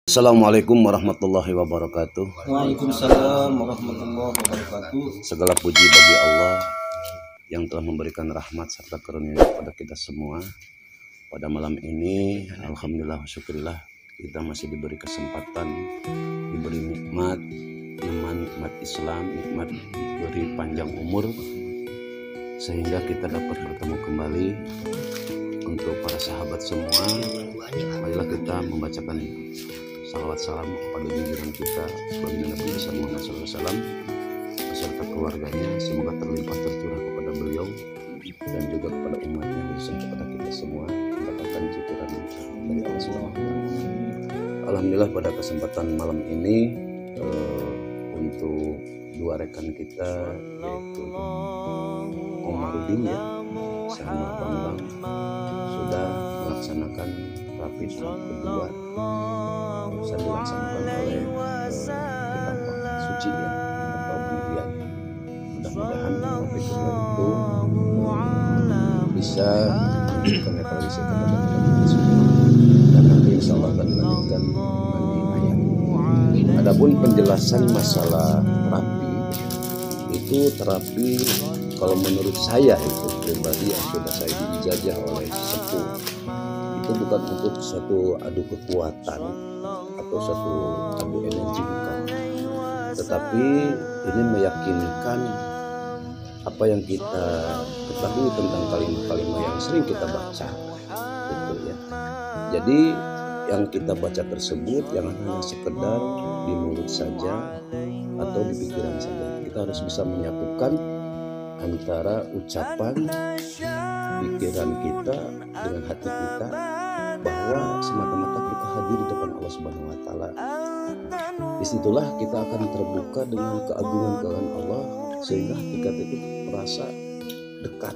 Assalamualaikum warahmatullahi wabarakatuh. Waalaikumsalam warahmatullahi wabarakatuh. Segala puji bagi Allah yang telah memberikan rahmat serta karunia kepada kita semua. Pada malam ini, alhamdulillah syukurillah, kita masih diberi kesempatan, diberi nikmat iman, nikmat Islam, nikmat diberi panjang umur, sehingga kita dapat bertemu kembali. Untuk para sahabat semua, marilah kita membacakan salawat salam kepada junjungan kita sebagai Nabi Muhammad SAW beserta keluarganya, semoga terlimpah tercurah kepada beliau dan juga kepada umatnya, khususnya kepada kita semua, mendapatkan cikuran dari Allah SWT. Alhamdulillah pada kesempatan malam ini untuk dua rekan kita, yaitu Omarudin ya sama Bambang, sudah melaksanakan rapi tahap kedua bisa dilaksanakan oleh kitab suci ya, atau penelitian. Mudah-mudahan rapi kedua itu bisa menetralisir kepada kita semua, dan nanti insya Allah akan dilanjutkan dengan ayat. Adapun penjelasan masalah terapi itu, terapi kalau menurut saya itu pribadi yang sudah saya dijajah oleh sepuh, itu bukan untuk suatu adu kekuatan atau suatu adu energi, bukan, tetapi ini meyakinkan apa yang kita ketahui tentang kalimat-kalimat yang sering kita baca, gitu ya. Jadi yang kita baca tersebut jangan hanya sekedar di mulut saja atau di pikiran saja. Kita harus bisa menyatukan antara ucapan pikiran kita dengan hati kita, bahwa semata-mata kita hadir di depan Allah Subhanahu wa taala. Disitulah kita akan terbuka dengan keagungan Allah, sehingga hati kita itu merasa dekat.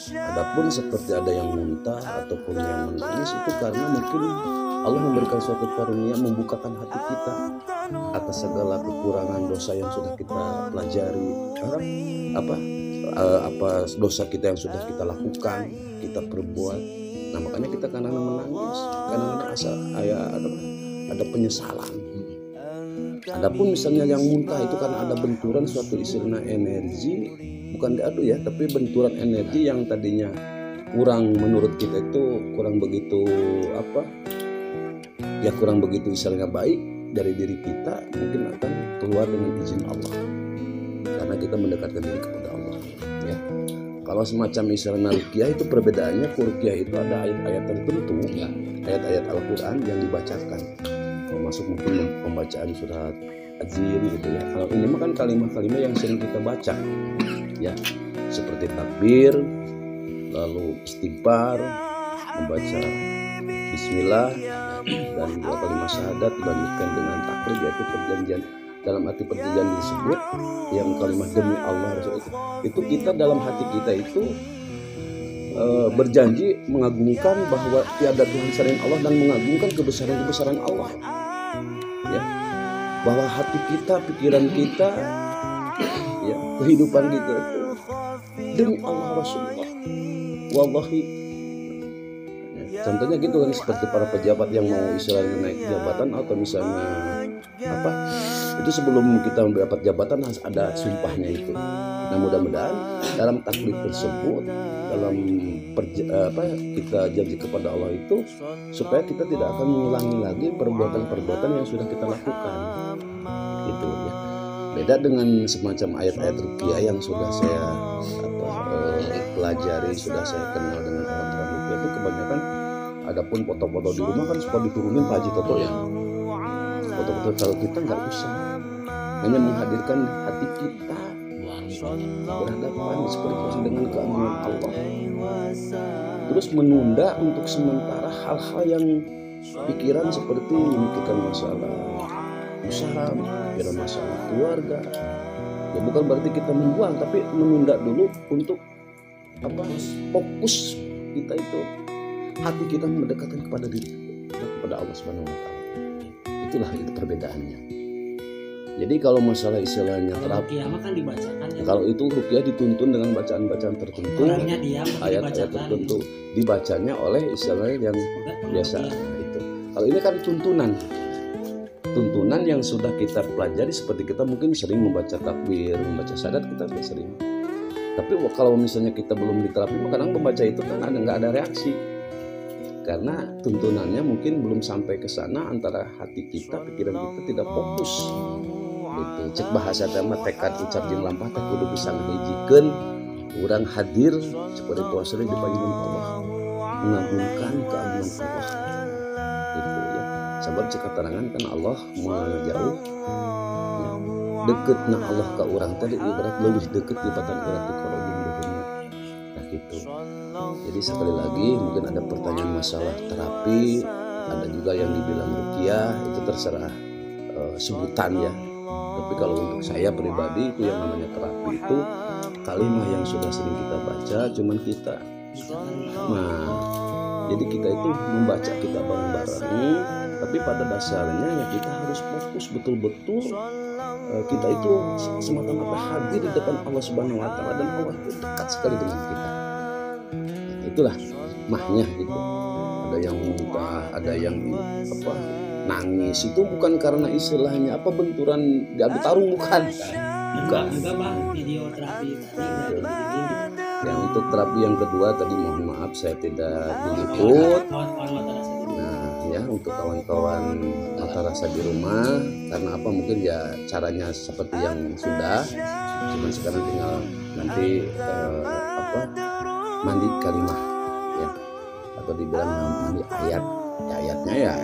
Adapun seperti ada yang muntah ataupun yang menangis, itu karena mungkin Allah memberikan suatu karunia, membukakan hati kita atas segala kekurangan dosa yang sudah kita pelajari, apa dosa kita yang sudah kita lakukan, kita perbuat. Nah makanya kita kadang-kadang menangis, kadang-kadang ada penyesalan. Adapun misalnya yang muntah itu karena ada benturan suatu istilah energi, bukan diadu ya, tapi benturan energi yang tadinya kurang, menurut kita itu kurang begitu kurang begitu istilahnya baik dari diri kita, mungkin akan keluar dengan izin Allah karena kita mendekatkan diri kepada Allah ya. Kalau semacam istilahnya ruqyah, itu perbedaannya, ruqyah itu ada ayat-ayat tertentu ya, ayat-ayat Al-Quran yang dibacakan, termasuk mungkin pembacaan surat azim gitu ya. Kalau ini mah kan kalimat-kalimat yang sering kita baca ya, seperti takbir, lalu istighfar, membaca bismillah, dan dua kalimat syahadat dibandingkan dengan takbir, yaitu perjanjian. Dalam arti perjanjian disebut yang kalimat demi Allah itu kita dalam hati kita itu berjanji mengagungkan bahwa tiada Tuhan selain Allah dan mengagungkan kebesaran Allah ya, bahwa hati kita, pikiran kita ya, kehidupan kita itu demi Allah Rasulullah wallahi. Contohnya gitu kan, seperti para pejabat yang mau istilahnya naik jabatan atau misalnya itu sebelum kita mendapat jabatan harus ada sumpahnya itu. Nah mudah-mudahan dalam takbir tersebut, dalam kita janji kepada Allah itu, supaya kita tidak akan mengulangi lagi perbuatan-perbuatan yang sudah kita lakukan gitu ya. Beda dengan semacam ayat-ayat ruqyah yang sudah saya pelajari, sudah saya kenal dengan orang-orang ruqyah itu kebanyakan. Adapun foto-foto di rumah kan suka diturunin Pak Haji Toto ya. Foto-foto kalau kita nggak usah, hanya menghadirkan hati kita berhadapan seperti dengan keagungan Allah. Terus menunda untuk sementara hal-hal yang pikiran seperti memikirkan masalah usaha, pikiran masalah keluarga. Ya bukan berarti kita membuang, tapi menunda dulu untuk fokus kita itu, hati kita mendekatkan kepada Allah Subhanahu wa taala. Itulah itu perbedaannya. Jadi kalau masalah istilahnya terapi, kan dibacakan ya. Kalau itu ruqyah dituntun dengan bacaan-bacaan tertentu, ayat-ayat tertentu dibacanya oleh istilahnya yang biasa itu. Kalau ini kan tuntunan yang sudah kita pelajari, seperti kita mungkin sering membaca takbir, membaca syahadat, kita sudah sering. Tapi kalau misalnya kita belum diterapi, kadang membaca itu kan nggak ada reaksi, karena tuntunannya mungkin belum sampai ke sana, antara hati kita, pikiran kita tidak fokus. Itu cek bahasa tema tekad ucap jeung lampah teh kudu bisa ngahijikeun urang hadir seperti puasa di panggilan Allah, mengagungkan keagungan Allah. Itu ya. Sabab cek keterangan kan Allah menjauh ya, deketna Allah ka urang tadi ibarat leuwih deket tibatan urang ti kolobung duhurna. Nah gitu. Jadi sekali lagi mungkin ada pertanyaan masalah terapi, ada juga yang dibilang ruqyah, itu terserah sebutan ya. Tapi kalau untuk saya pribadi itu yang namanya terapi itu kalimat yang sudah sering kita baca, cuman kita jadi kita itu membaca kita bareng-bareng, tapi pada dasarnya ya kita harus fokus betul-betul, kita itu semata-mata hadir di depan Allah Subhanahu wa taala, dan Allah itu dekat sekali dengan kita. Itulah mahnya gitu. Ada yang muntah, ada yang nangis, itu bukan karena istilahnya benturan diadu tarung, bukan. Juga bang video terapi ya. Untuk terapi yang kedua tadi mohon maaf saya tidak diliput. Nah ya, untuk kawan-kawan mata rasa di rumah, karena mungkin ya caranya seperti yang sudah, cuman sekarang tinggal nanti mandi kalimah ya, atau dibilang mandi ayat ya, ayatnya ya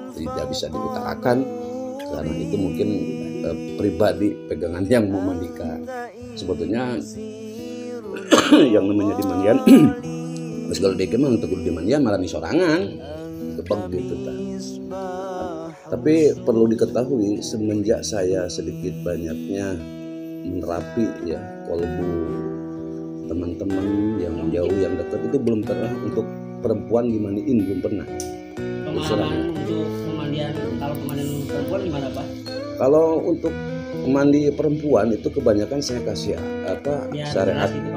tidak bisa diutarakan karena itu mungkin pribadi pegangan yang memandikan. Sebetulnya yang namanya di mandian kalau dikit mah untuk di mandian malah di sorangan tebak gitu ta. Tapi perlu diketahui semenjak saya sedikit banyaknya menerapi ya kolbu teman-teman yang jauh yang dekat, itu belum pernah untuk perempuan dimandiin, belum pernah. Pengalaman untuk pemandian, kalau pemandian perempuan gimana Pak? Kalau untuk mandi perempuan itu kebanyakan saya kasih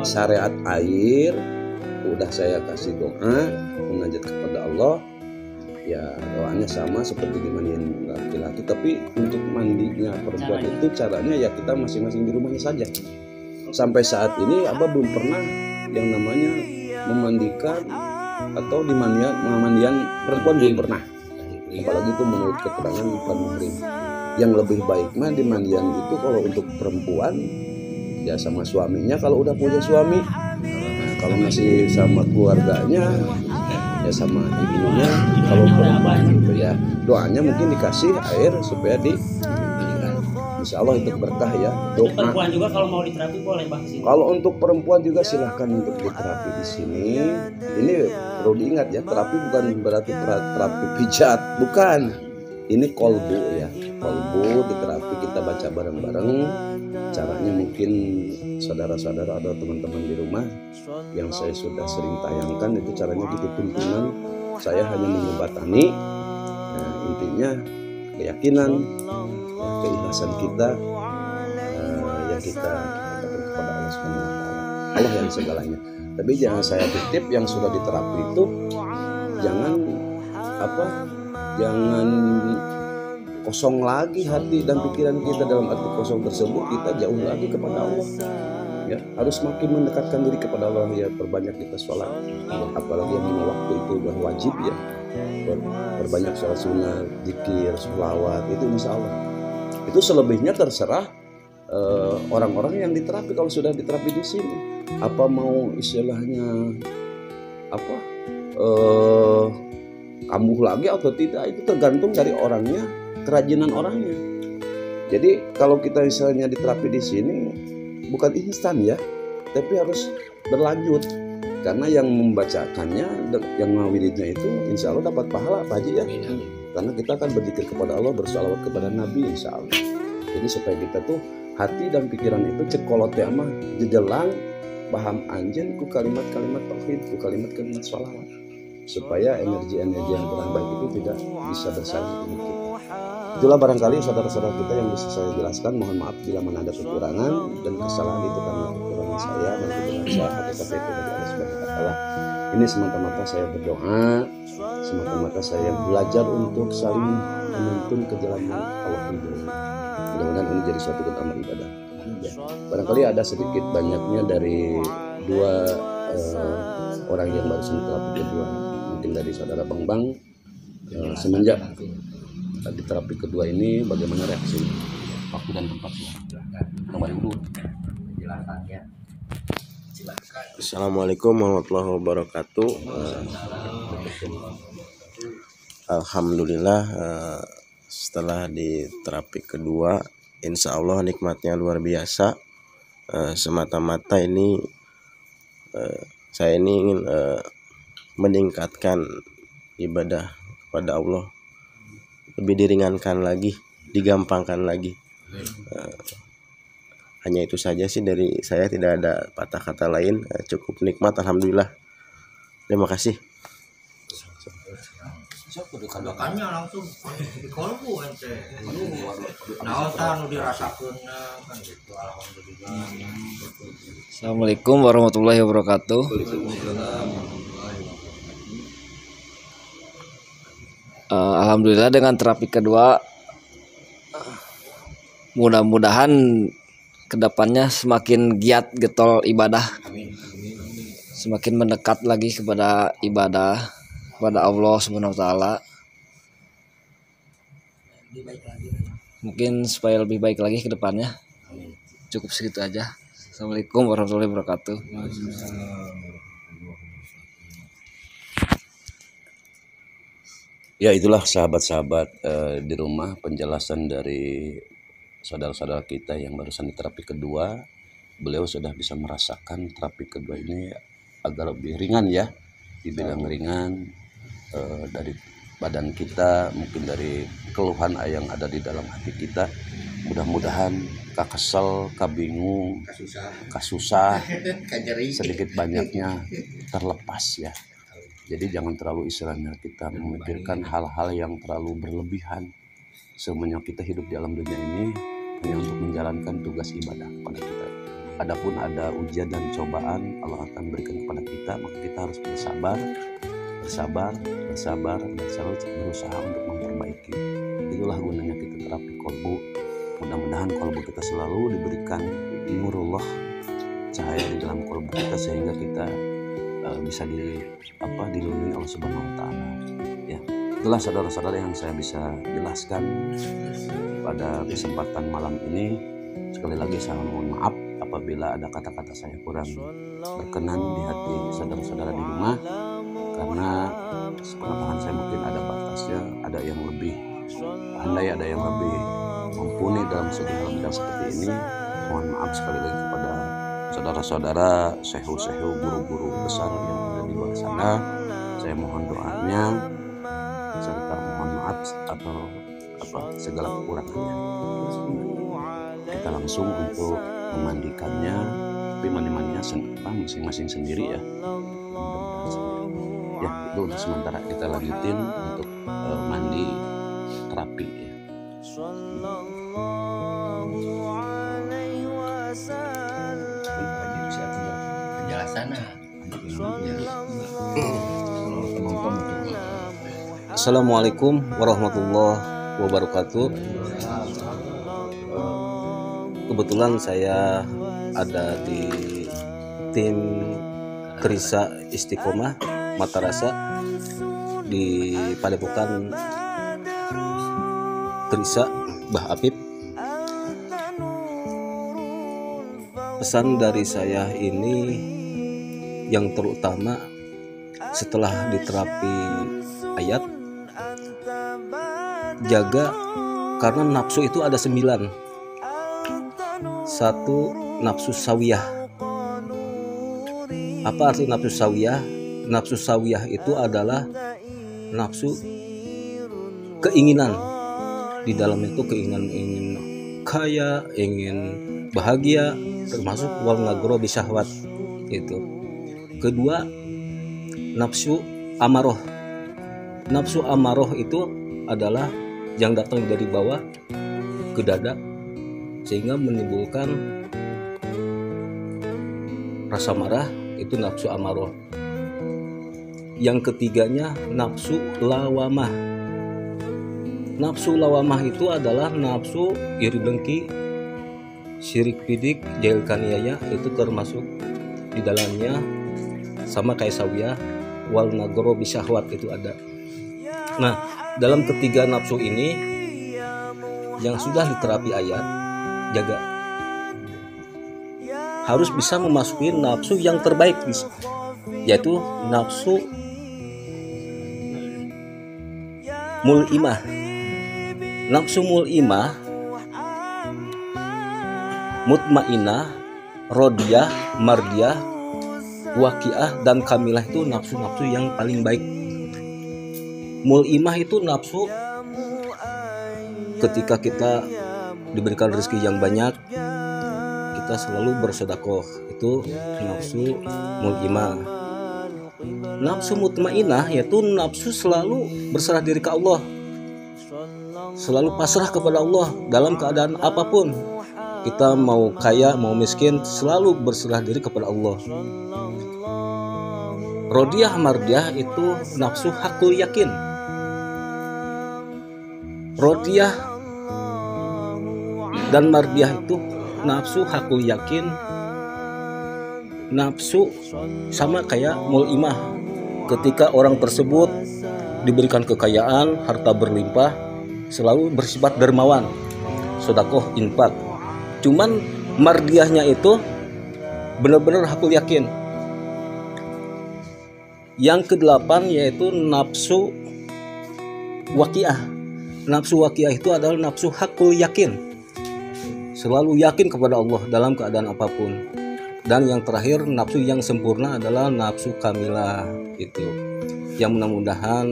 syariat air, udah saya kasih doa munajat kepada Allah ya, doanya sama seperti dimandiin laki-laki. Tapi untuk mandinya perempuan itu caranya ya kita masing-masing di rumahnya saja. Sampai saat ini Abah belum pernah yang namanya memandikan atau memandian perempuan, belum pernah. Apalagi itu menurut keterangan Pak Muhrim. Yang lebih baik mah di mandian itu kalau untuk perempuan ya sama suaminya kalau udah punya suami. Kalau masih sama keluarganya ya sama ibunya. Kalau perempuan itu ya doanya mungkin dikasih air supaya insya Allah itu berkah ya. Untuk perempuan juga kalau mau diterapi boleh Bang sini. Kalau untuk perempuan juga silahkan untuk diterapi di sini. Ini perlu diingat ya, terapi bukan berarti terapi pijat, bukan. Ini kolbu ya, kolbu diterapi, kita baca bareng-bareng. Caranya mungkin saudara-saudara atau teman-teman di rumah yang saya sudah sering tayangkan itu caranya gitu tuntunan. Saya hanya menjembatani. Nah, intinya keyakinan, keikhlasan kita yang kita katakan kepada Allah Subhanahu wa taala. Allah yang segalanya. Tapi jangan saya titip yang sudah diterapi itu jangan jangan kosong lagi hati dan pikiran kita. Dalam arti kosong tersebut kita jauh lagi kepada Allah. Ya, harus makin mendekatkan diri kepada Allah ya, perbanyak kita sholat. Apalagi yang 5 waktu itu udah wajib ya. Berbanyak sholat sunnah, zikir, sholawat, itu insya Allah. Itu selebihnya terserah orang-orang yang diterapi. Kalau sudah diterapi di sini, apa mau istilahnya kambuh lagi atau tidak, itu tergantung dari orangnya, kerajinan orangnya. Jadi kalau kita misalnya diterapi di sini bukan instan ya, tapi harus berlanjut. Karena yang membacakannya, yang ngawiridnya itu insya Allah dapat pahala Pak Haji ya. Karena kita akan berzikir kepada Allah, bersalawat kepada Nabi insya Allah. Jadi supaya kita tuh hati dan pikiran itu cekolot ya mah jejelang paham anjen ku kalimat-kalimat tauhid, ku kalimat-kalimat sholawat, supaya energi-energi yang kurang baik itu tidak bisa bersarang di tubuh kita. Itulah barangkali saudara-saudara kita yang bisa saya jelaskan. Mohon maaf bila mana ada kekurangan dan kesalahan itu karena kekurangan dengan saya nanti dengan saya hakikatnya itu dari Allah Subhanahu wa taala. Ini semata-mata saya berdoa, semata-mata saya belajar untuk saling menuntun ke jalan yang Allah ridhoi. Mudah-mudahan ini jadi suatu amal ibadah. Ya. Barangkali ada sedikit banyaknya dari dua orang yang barusan terapi kedua, mungkin dari saudara Bang Bang, semenjak di terapi kedua ini bagaimana reaksi waktu dan tempatnya? Kembali dulu. Assalamualaikum warahmatullahi wabarakatuh. Alhamdulillah, setelah di terapi kedua, insya Allah nikmatnya luar biasa. Semata-mata ini saya ini ingin meningkatkan ibadah pada Allah, lebih diringankan lagi, digampangkan lagi. Hanya itu saja sih dari saya, tidak ada patah kata lain. Cukup nikmat, alhamdulillah. Terima kasih. Kedokannya langsung di kolbu ente. Naosan dirasakeun kan gitu. Alhamdulillah. Assalamualaikum warahmatullahi wabarakatuh. Alhamdulillah dengan terapi kedua, mudah-mudahan kedepannya semakin giat getol ibadah, semakin mendekat lagi kepada ibadah kepada Allah Subhanahu wa taala. Mungkin supaya lebih baik lagi ke depannya. Cukup segitu aja. Assalamualaikum warahmatullahi wabarakatuh. Ya, itulah sahabat-sahabat di rumah penjelasan dari saudara-saudara kita yang barusan di terapi kedua. Beliau sudah bisa merasakan terapi kedua ini agak lebih ringan ya, dibilang ringan dari badan kita, mungkin dari keluhan yang ada di dalam hati kita. Mudah-mudahan kakesel, kabingung, kasusah, sedikit banyaknya terlepas ya. Jadi jangan terlalu istilahnya kita memikirkan hal-hal yang terlalu berlebihan. Semuanya kita hidup di alam dunia ini hanya untuk menjalankan tugas ibadah kepada kita. Adapun ada ujian dan cobaan Allah akan berikan kepada kita, maka kita harus bersabar dan selalu berusaha untuk memperbaiki. Itulah gunanya kita terapi kolbu. Mudah-mudahan kolbu kita selalu diberikan nurullah, cahaya di dalam kolbu kita, sehingga kita bisa dilindungi Allah Subhanahu wa taala. Ya, itulah saudara-saudara yang saya bisa jelaskan pada kesempatan malam ini. Sekali lagi saya mohon maaf apabila ada kata-kata saya kurang berkenan di hati saudara-saudara di rumah, karena sepengetahuan saya mungkin ada batasnya, ada yang lebih pandai, ada yang lebih mumpuni dalam segi hal bidang seperti ini. Mohon maaf sekali lagi kepada saudara-saudara, sehu-sehu, guru-guru besar yang ada di luar sana. Saya mohon doanya serta mohon maaf atau segala kekurangannya. Kita langsung untuk memandikannya, tapi mandi-mandinya masing-masing sendiri ya. Ya, itu untuk sementara. Kita lanjutin untuk mandi terapi ya. Assalamualaikum warahmatullahi wabarakatuh. Kebetulan saya ada di tim Trisa Istiqomah Matarasa di Padepokan Trisa Bah Apip. Pesan dari saya ini yang terutama setelah diterapi ayat, jaga, karena nafsu itu ada 9. 1, nafsu sawiyah. Apa arti nafsu sawiyah? Nafsu sawiyah itu adalah nafsu keinginan. Di dalamnya itu keinginan ingin kaya, ingin bahagia, termasuk wal nagro bisyahwat itu. Kedua, nafsu amaroh. Nafsu amaroh itu adalah yang datang dari bawah ke dada, sehingga menimbulkan rasa marah, itu nafsu amarah. Yang ketiganya nafsu lawamah. Nafsu lawamah itu adalah nafsu iri dengki, syirik bidik, jahil kaniaya, itu termasuk di dalamnya sama kayak sawiyah wal nagro bisyahwat itu ada. Nah, dalam ketiga nafsu ini yang sudah diterapi ayat, jaga. Harus bisa memasuki nafsu yang terbaik, yaitu nafsu mul'imah. Nafsu mul'imah, mutmainah, rodiyah, mardiyah, waqiah, dan kamilah itu nafsu-nafsu yang paling baik. Mul'imah itu nafsu ketika kita diberikan rezeki yang banyak, kita selalu bersedekah, itu nafsu mul'imah. Nafsu mutmainah yaitu nafsu selalu berserah diri ke Allah, selalu pasrah kepada Allah dalam keadaan apapun. Kita mau kaya mau miskin, selalu berserah diri kepada Allah. Rodiyah mardiyah itu nafsu hakul yakin. Rodiyah dan mardiyah itu nafsu hakul yakin, nafsu sama kayak mul'imah. Ketika orang tersebut diberikan kekayaan, harta berlimpah, selalu bersifat dermawan, sedekah, infak. Cuman mardiyahnya itu benar-benar hakul yakin. Yang kedelapan yaitu nafsu waqiah. Nafsu waqiah itu adalah nafsu hakul yakin, selalu yakin kepada Allah dalam keadaan apapun. Dan yang terakhir nafsu yang sempurna adalah nafsu kamilah. Itu yang mudah-mudahan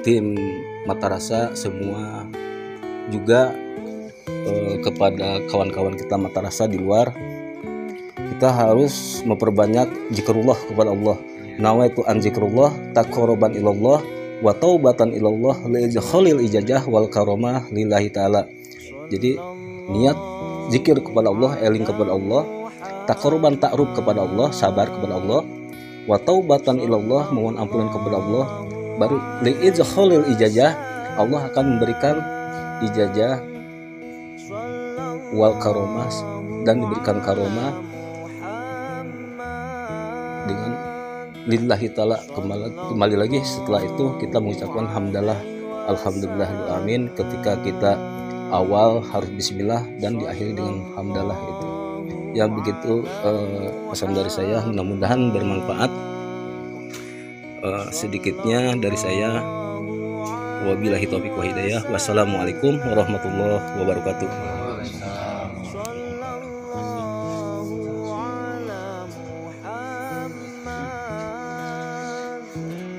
tim Mata Rasa semua juga kepada kawan-kawan kita Mata Rasa di luar, kita harus memperbanyak zikrullah kepada Allah. Nawaitu an zikrullah taqarruban ilallah wa taubatan ilallah li khalil ijajah wal karomah lillahi taala. Jadi niat zikir kepada Allah, eling kepada Allah, taqarruban ta'ruf kepada Allah, sabar kepada Allah, wa taubatan ilallah, mohon ampunan kepada Allah, baru li khalil ijajah, Allah akan memberikan ijazah wal karomah, dan diberikan karomah dengan lillahi ta'ala. Kembali lagi setelah itu kita mengucapkan hamdalah, alhamdulillahil amin. Ketika kita awal harus bismillah dan diakhiri dengan hamdalah. Itu ya, begitu pesan dari saya, mudah-mudahan bermanfaat. Sedikitnya dari saya, wabillahi taufiq wa hidayah. Wassalamualaikum warahmatullahi wabarakatuh.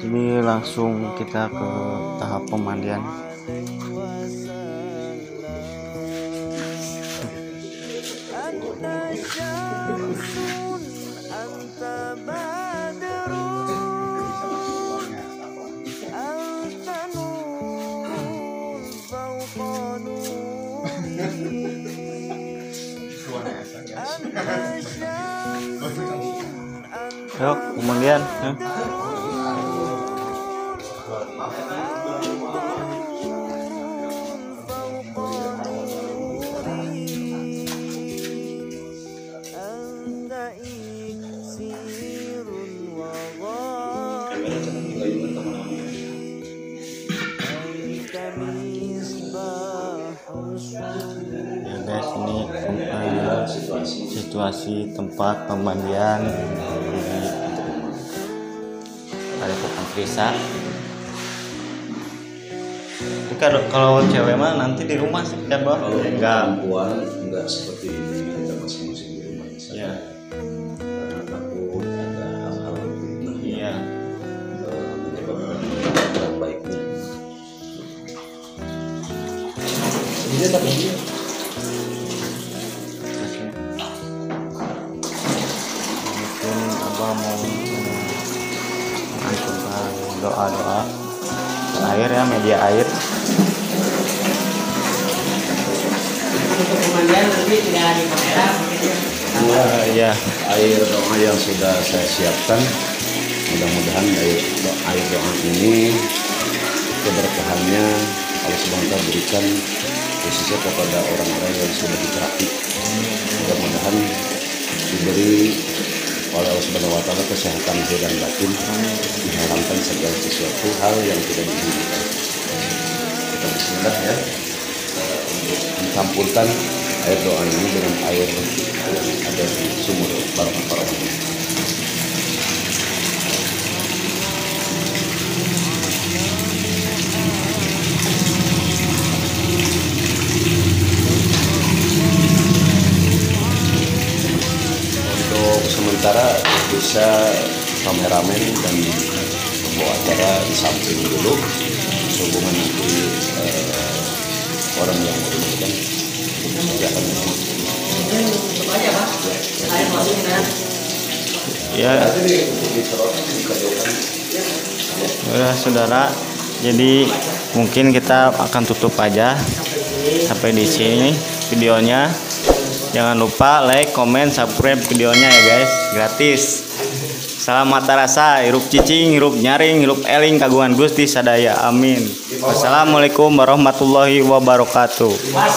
Jadi langsung kita ke tahap pemandian. Yuk, pemandian. Ya guys, ini situasi tempat pemandian di Padepokan Krisa. Kalau cewek mah nanti di rumah sih kan, Bang? Kalau enggak, perempuan enggak seperti ini, kita masing-masing di rumah ya. Karena takut ada hal-hal yang Iya. menyebabkan baiknya. Ini tapi Mungkin Abah mau mengancurkan doa-doa air ya, media air. untuk pemandian nanti tidak di kamera mungkin ya. Ya. Air doa yang sudah saya siapkan, mudah-mudahan air doa ini keberkahannya Allah Subhanahu wa Ta'ala berikan khususnya kepada orang-orang yang sudah diterapi. Mudah-mudahan diberi oleh Allah Subhanahu wa Ta'ala kesehatan zahir dan batin, diharamkan segala sesuatu hal yang tidak diinginkan. Kita bismillah ya, untuk mencampurkan air doa ini dengan air yang ada di sumur barang-barang ini. Untuk sementara bisa kameramen dan pembawa acara di samping dulu, sehubungan nanti orang yang merumuskan itu akan tutup aja Pak air masuk kan Ya, udah saudara. Jadi mungkin kita akan tutup aja sampai di sini videonya. Jangan lupa like, comment, subscribe videonya ya guys, gratis. Salam mata rasa, hirup cicing, hirup nyaring, hirup eling kagungan Gusti sadaya. Amin. Wassalamualaikum warahmatullahi wabarakatuh. pas